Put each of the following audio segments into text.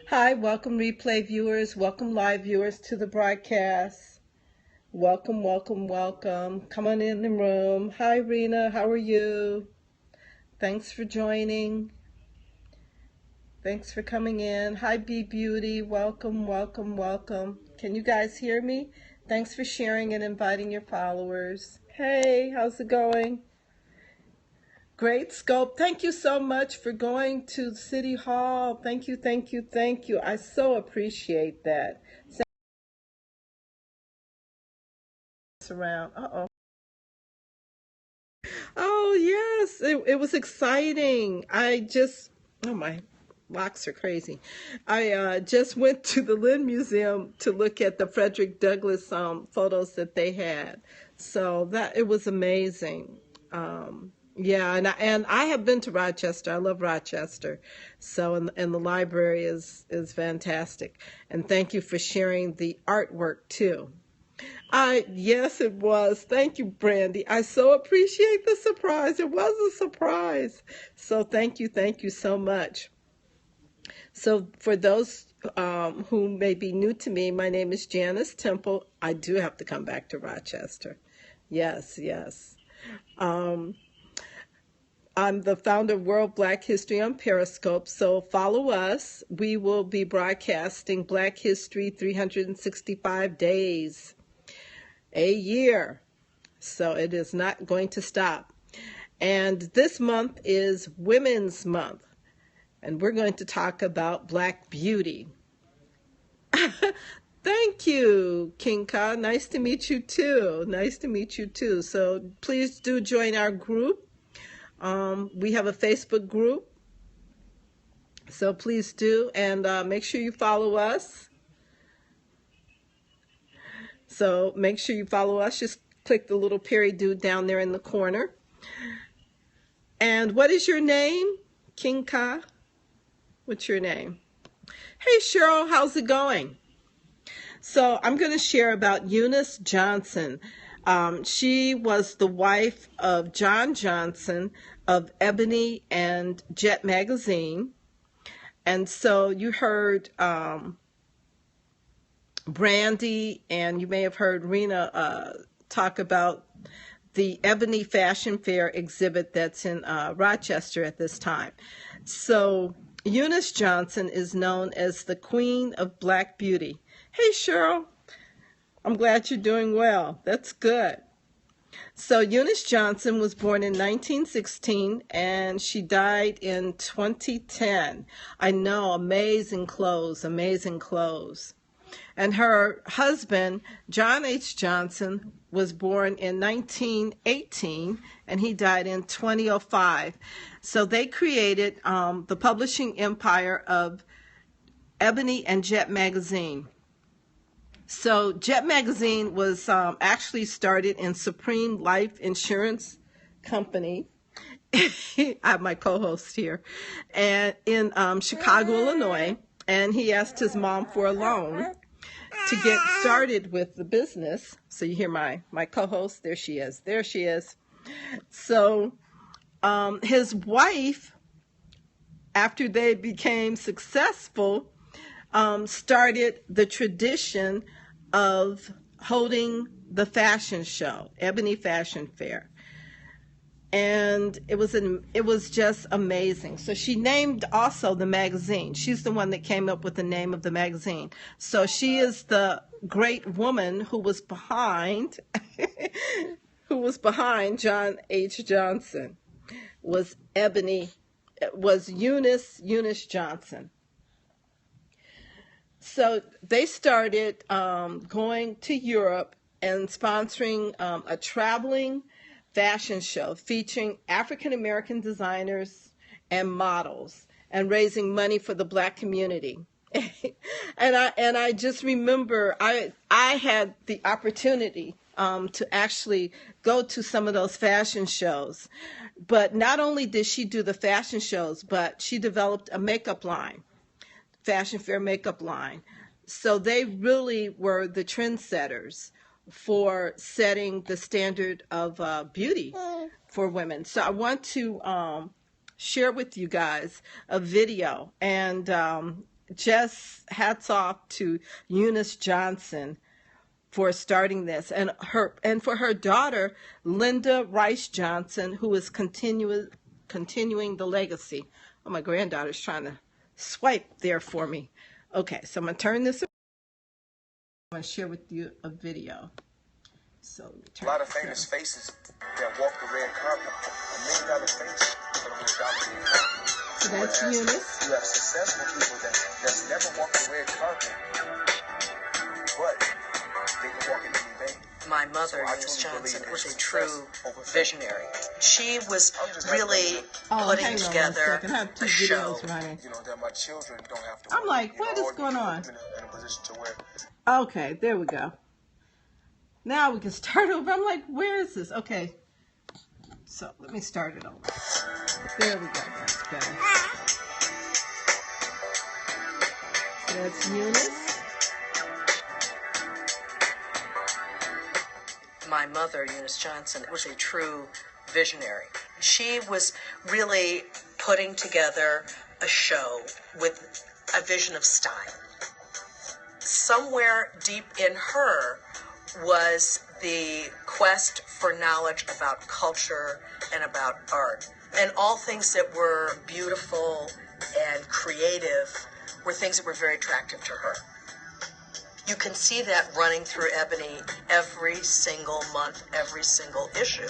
Hi, welcome replay viewers, welcome live viewers to the broadcast. Welcome, welcome, welcome. Come on in the room. Hi, Rena, how are you? Thanks for joining. Thanks for coming in. Hi, B Beauty, welcome, welcome, welcome. Can you guys hear me? Thanks for sharing and inviting your followers. Hey, how's it going? Great scope. Thank you so much for going to City Hall. Thank you, thank you, thank you. I so appreciate that. Around. Uh-oh. Oh, yes. It was exciting. Oh, my locks are crazy. I just went to the Lynn Museum to look at the Frederick Douglass photos that they had. So it was amazing. Yeah, and I have been to Rochester. I love Rochester. So and the library is fantastic. And thank you for sharing the artwork too. Yes, it was. Thank you, Brandy. I so appreciate the surprise. It was a surprise. So thank you so much. So for those who may be new to me, my name is Janice Temple. I do have to come back to Rochester. Yes, yes. I'm the founder of World Black History on Periscope, so follow us. We will be broadcasting Black History 365 days a year, so it is not going to stop. And this month is Women's Month, and we're going to talk about Black beauty. Thank you, Kinka. Nice to meet you too. Nice to meet you too. So please do join our group. We have a Facebook group, so please do, and make sure you follow us. So make sure you follow us. Just click the little Perry dude down there in the corner. And what is your name, Kinka? What's your name? Hey, Cheryl, how's it going? So I'm going to share about Eunice Johnson. She was the wife of John Johnson of Ebony and Jet magazine. And so you heard Brandy, and you may have heard Rena talk about the Ebony Fashion Fair exhibit that's in Rochester at this time. So Eunice Johnson is known as the Queen of Black Beauty. Hey, Cheryl. I'm glad you're doing well. That's good. So Eunice Johnson was born in 1916 and she died in 2010. I know, amazing clothes, amazing clothes. And her husband, John H. Johnson, was born in 1918 and he died in 2005. So they created the publishing empire of Ebony and Jet magazine. So Jet magazine was actually started in Supreme Life Insurance Company. I have my co-host here, and in Chicago, Illinois, and he asked his mom for a loan to get started with the business. So you hear my co-host, there she is, there she is. So his wife, after they became successful, started the tradition of holding the fashion show, Ebony Fashion Fair. And it was just amazing. So she named also the magazine. She's the one that came up with the name of the magazine. So she is the great woman who was behind John H. Johnson, was Eunice Johnson. So they started going to Europe and sponsoring a traveling fashion show featuring African American designers and models and raising money for the Black community. and I just remember I had the opportunity to actually go to some of those fashion shows. But not only did she do the fashion shows, but she developed a makeup line. Fashion Fair makeup line. So they really were the trendsetters for setting the standard of beauty for women. So I want to share with you guys a video, and just hats off to Eunice Johnson for starting this, and for her daughter Linda Rice Johnson, who is continuing the legacy. Oh, my granddaughter's trying to swipe there for me. Okay, so I'm gonna turn this. I'm gonna share with you a video. So let me turn a lot of famous faces that walk the red carpet. $1 million face for $100 red carpet. So that's Eunice. You have successful people that's never walked the red carpet, but they can walk in any day. My mother, Eunice Johnson, was a true visionary. She was really putting together a show. You know, that my children don't have to. I'm like, what is going on? In a position to where. Okay, there we go. Now we can start over. I'm like, where is this? Okay. So let me start it over. There we go. That's better. That's Eunice. My mother, Eunice Johnson, was a true visionary. She was really putting together a show with a vision of style. Somewhere deep in her was the quest for knowledge about culture and about art. And all things that were beautiful and creative were things that were very attractive to her. You can see that running through Ebony every single month, every single issue.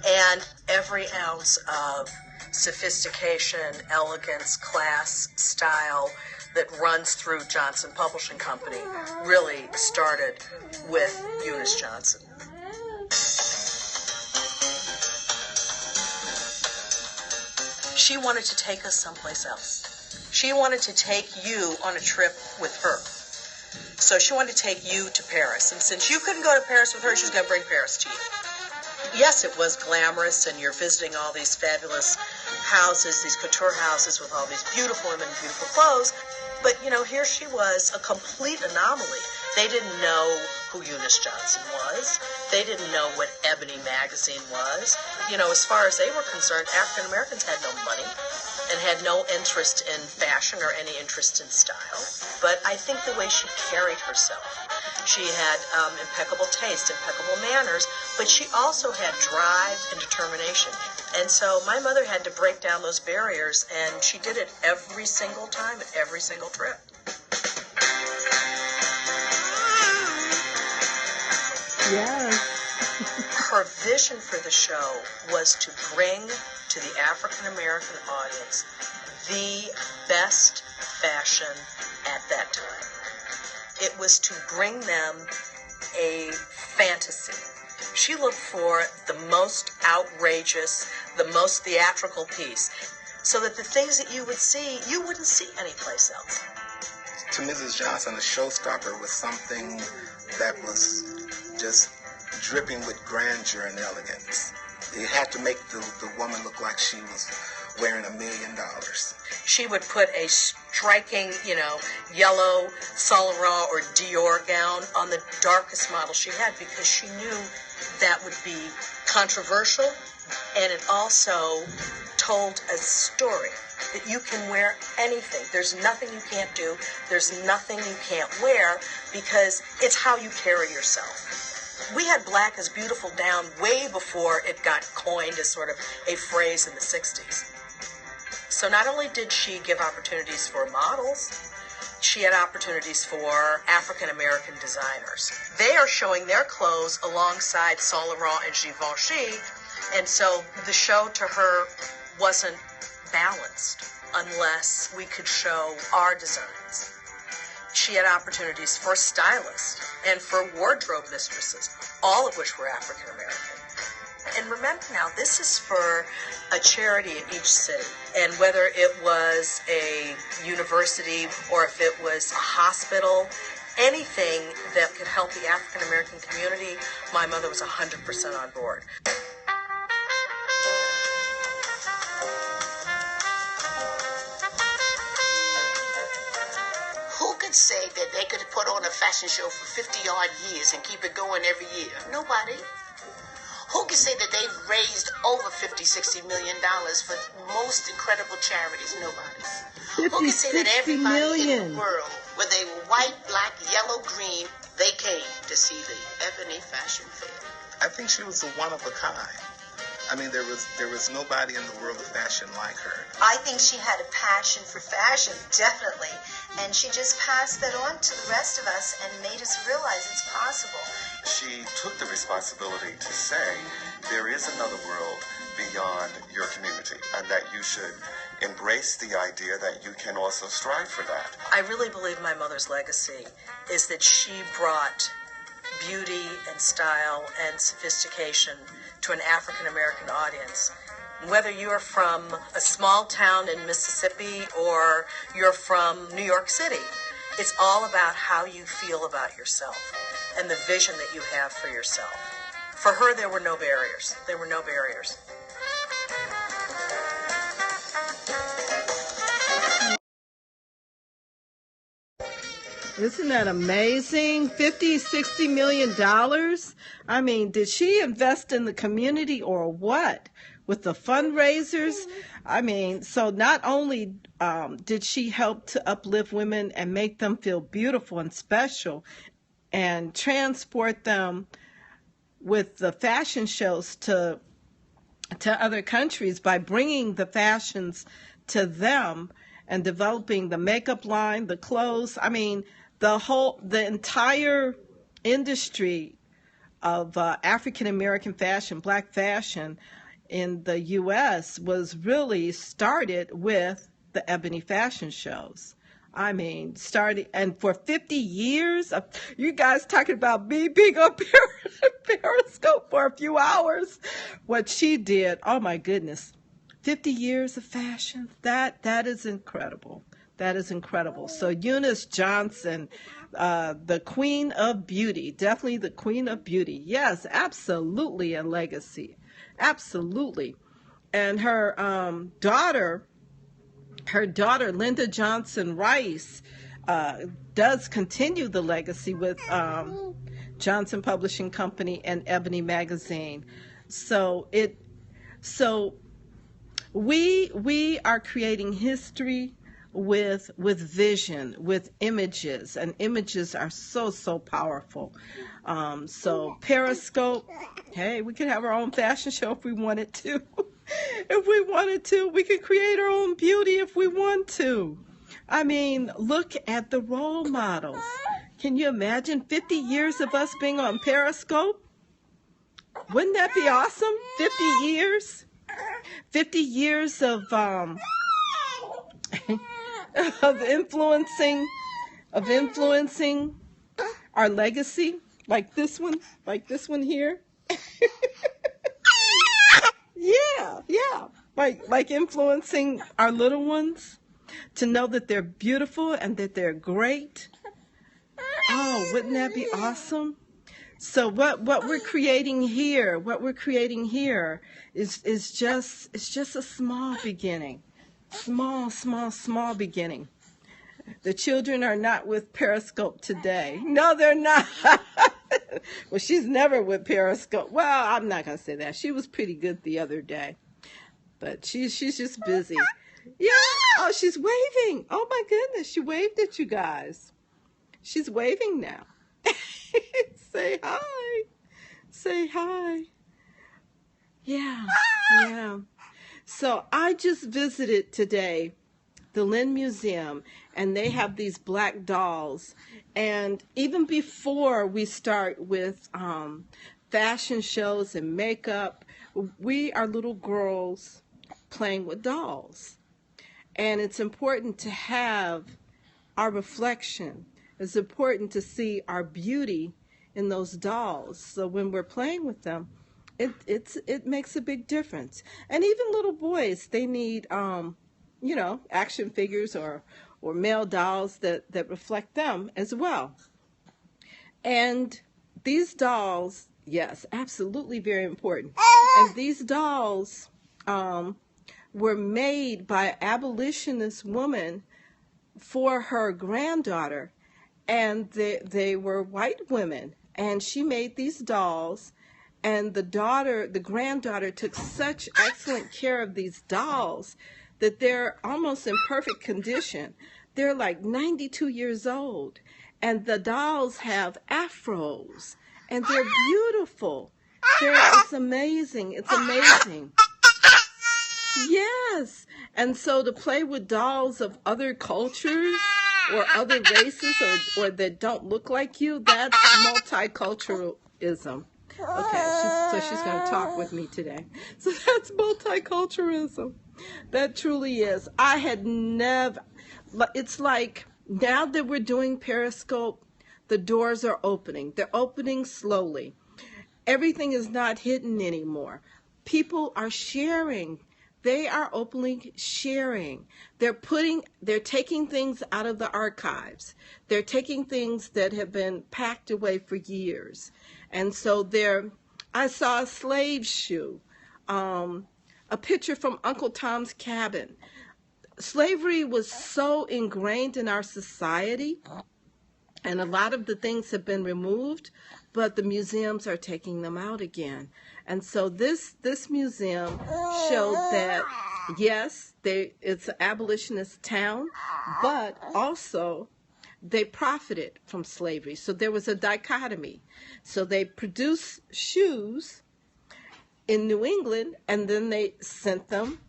And every ounce of sophistication, elegance, class, style that runs through Johnson Publishing Company really started with Eunice Johnson. She wanted to take us someplace else. She wanted to take you on a trip with her. So she wanted to take you to Paris. And since you couldn't go to Paris with her, she was going to bring Paris to you. Yes, it was glamorous, and you're visiting all these fabulous houses, these couture houses with all these beautiful women, beautiful clothes. But, you know, here she was, a complete anomaly. They didn't know who Eunice Johnson was. They didn't know what Ebony magazine was. You know, as far as they were concerned, African Americans had no money and had no interest in fashion or any interest in style. But I think the way she carried herself, she had impeccable taste, impeccable manners, but she also had drive and determination. And so my mother had to break down those barriers, and she did it every single time, at every single trip. Yes. Her vision for the show was to bring to the African American audience the best fashion at that time. It was to bring them a fantasy. She looked for the most outrageous, the most theatrical piece, so that the things that you would see, you wouldn't see anyplace else. To Mrs. Johnson, a showstopper was something that was just dripping with grandeur and elegance. It had to make the woman look like she was wearing $1 million. She would put a striking, yellow Saint Laurent or Dior gown on the darkest model she had, because she knew that would be controversial, and it also told a story that you can wear anything. There's nothing you can't do. There's nothing you can't wear, because it's how you carry yourself. We had black is beautiful down way before it got coined as sort of a phrase in the 60s. So not only did she give opportunities for models, she had opportunities for African American designers. They are showing their clothes alongside Saint Laurent and Givenchy, and so the show to her wasn't balanced unless we could show our designs. She had opportunities for stylists and for wardrobe mistresses, all of which were African American. And remember now, this is for a charity in each city. And whether it was a university or if it was a hospital, anything that could help the African American community, my mother was 100% on board. Who could say that they could put on a fashion show for 50-odd years and keep it going every year? Nobody. Who can say that they've raised over $50, $60 million for most incredible charities? Nobody. Who can say that 60 everybody in million. the world, whether they were white, black, yellow, green, they came to see the Ebony Fashion Fair? I think she was a one of a kind. I mean, there was nobody in the world of fashion like her. I think she had a passion for fashion, definitely. And she just passed that on to the rest of us and made us realize it's possible. She took the responsibility to say there is another world beyond your community and that you should embrace the idea that you can also strive for that. I really believe my mother's legacy is that she brought beauty and style and sophistication to an African American audience. Whether you're from a small town in Mississippi or you're from New York City, it's all about how you feel about yourself and the vision that you have for yourself. For her, there were no barriers. There were no barriers. Isn't that amazing? $50-60 million. I mean, did she invest in the community or what? With the fundraisers? I mean, so not only did she help to uplift women and make them feel beautiful and special and transport them with the fashion shows to other countries by bringing the fashions to them and developing the makeup line, the clothes. I mean, the entire industry of African American fashion, black fashion in the U.S. was really started with the Ebony fashion shows. I mean, started, and for 50 years, you guys talking about me being on Periscope for a few hours, what she did, oh my goodness, 50 years of fashion, that is incredible. That is incredible. So Eunice Johnson, the Queen of Beauty, definitely the Queen of Beauty. Yes, absolutely a legacy. Absolutely. And her daughter, Linda Johnson Rice, does continue the legacy with Johnson Publishing Company and Ebony Magazine. So we are creating history with vision, with images, and images are so powerful. So Periscope, hey, we could have our own fashion show if we wanted to. If we wanted to, we could create our own beauty if we want to. I mean, look at the role models. Can you imagine 50 years of us being on Periscope? Wouldn't that be awesome? 50 years? 50 years of influencing our legacy, like this one here. Yeah, like influencing our little ones to know that they're beautiful and that they're great. Oh, wouldn't that be awesome? So what we're creating here, is just a small beginning. Small beginning. The children are not with Periscope today. No, they're not. Well, she's never with Periscope. Well, I'm not going to say that. She was pretty good the other day. But she's just busy. Yeah. Oh, she's waving. Oh, my goodness. She waved at you guys. She's waving now. Say hi. Say hi. Yeah. So I just visited today the Lynn Museum, and they have these black dolls. And even before we start with fashion shows and makeup, we are little girls playing with dolls. And it's important to have our reflection. It's important to see our beauty in those dolls. So when we're playing with them, it makes a big difference. And even little boys, they need action figures or male dolls that reflect them as well. And these dolls, yes, absolutely very important. And these dolls were made by an abolitionist woman for her granddaughter, and they were white women, and she made these dolls. And the granddaughter took such excellent care of these dolls that they're almost in perfect condition. They're like 92 years old, and the dolls have afros, and they're beautiful. It's amazing. It's amazing. Yes. And so to play with dolls of other cultures or other races or that don't look like you, that's multiculturalism. Okay, so she's going to talk with me today. So that's multiculturalism. That truly is. I had never, it's like now that we're doing Periscope, the doors are opening. They're opening slowly. Everything is not hidden anymore. People are sharing. They are openly sharing. They're taking things out of the archives. They're taking things that have been packed away for years. And so I saw a slave shoe, a picture from Uncle Tom's Cabin. Slavery was so ingrained in our society, and a lot of the things have been removed, but the museums are taking them out again. And so this museum showed that, yes, it's an abolitionist town, but also they profited from slavery. So there was a dichotomy. So they produced shoes in New England, and then they sent them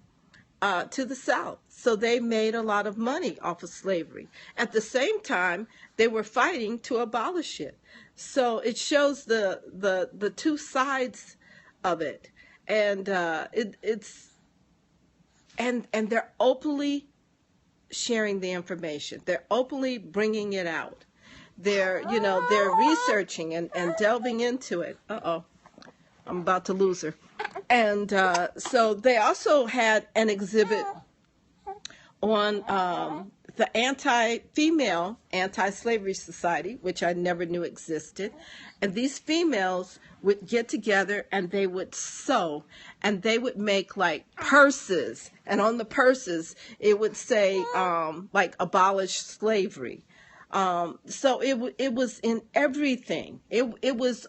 to the South. So they made a lot of money off of slavery. At the same time, they were fighting to abolish it. So it shows the two sides of it, and and they're openly sharing the information. They're openly bringing it out. They're researching and delving into it. I'm about to lose her. And so they also had an exhibit on the anti-female anti-slavery society, which I never knew existed. And these females would get together and they would sew, and they would make like purses, and on the purses it would say like abolish slavery. So it was in everything. It was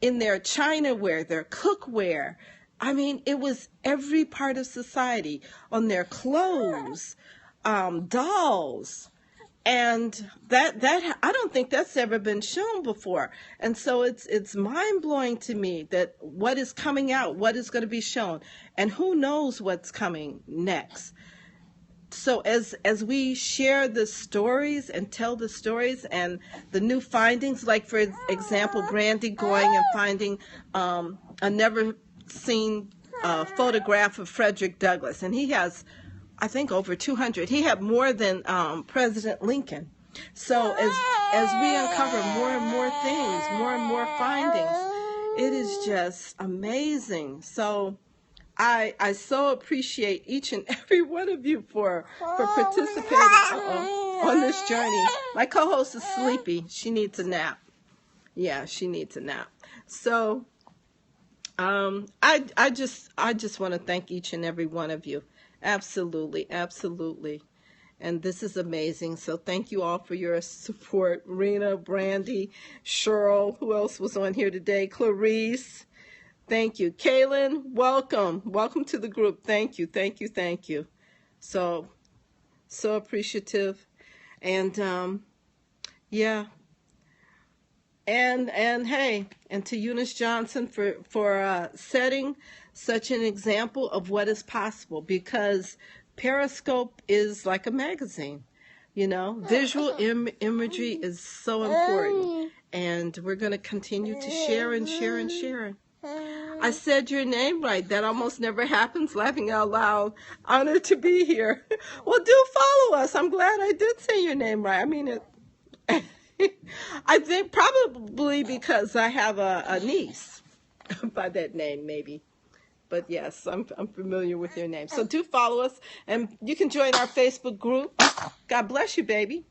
in their chinaware, their cookware. I mean, it was every part of society, on their clothes, dolls. And that I don't think that's ever been shown before. And so it's mind-blowing to me that what is coming out, what is going to be shown, and who knows what's coming next. So as we share the stories and tell the stories and the new findings, like for example, Brandy going and finding a never seen photograph of Frederick Douglass, and he has, I think, over 200. He had more than President Lincoln. So as we uncover more and more things, more and more findings, it is just amazing. So I so appreciate each and every one of you for participating on this journey. My co-host is sleepy. She needs a nap. Yeah, she needs a nap. So I just want to thank each and every one of you. Absolutely, absolutely. And this is amazing. So thank you all for your support. Rena, Brandy, Cheryl, who else was on here today? Clarice, thank you. Kaylin, welcome. Welcome to the group. Thank you, thank you, thank you. So appreciative. And yeah. And hey, and to Eunice Johnson for setting such an example of what is possible, because Periscope is like a magazine, visual imagery is so important, and we're going to continue to share and share and share. I said your name right. That almost never happens. Laughing out loud. Honored to be here. Well, do follow us. I'm glad I did say your name right. I mean it. I think probably because I have a niece by that name, maybe. But yes, I'm familiar with your name. So do follow us, and you can join our Facebook group. God bless you, baby.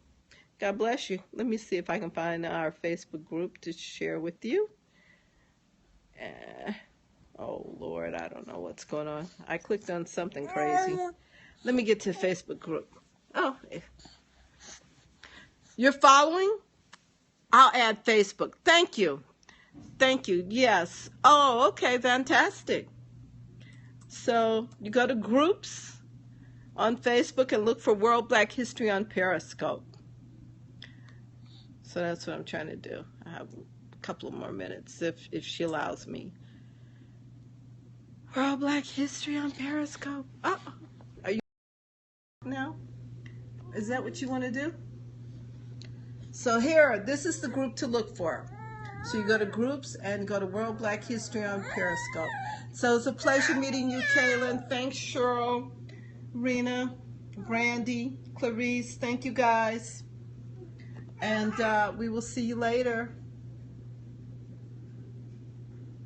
God bless you. Let me see if I can find our Facebook group to share with you. Oh, Lord, I don't know what's going on. I clicked on something crazy. Let me get to the Facebook group. Oh, you're following? I'll add Facebook. Thank you. Thank you. Yes. Oh, okay. Fantastic. So you go to groups, on Facebook and look for World Black History on Periscope. So that's what I'm trying to do. I have a couple of more minutes if she allows me. World Black History on Periscope. Oh, are you now? Is that what you want to do? So here, this is the group to look for. So you go to groups and go to World Black History on Periscope. So it's a pleasure meeting you, Kaylin. Thanks, Cheryl, Rena, Brandy, Clarice. Thank you, guys. And we will see you later.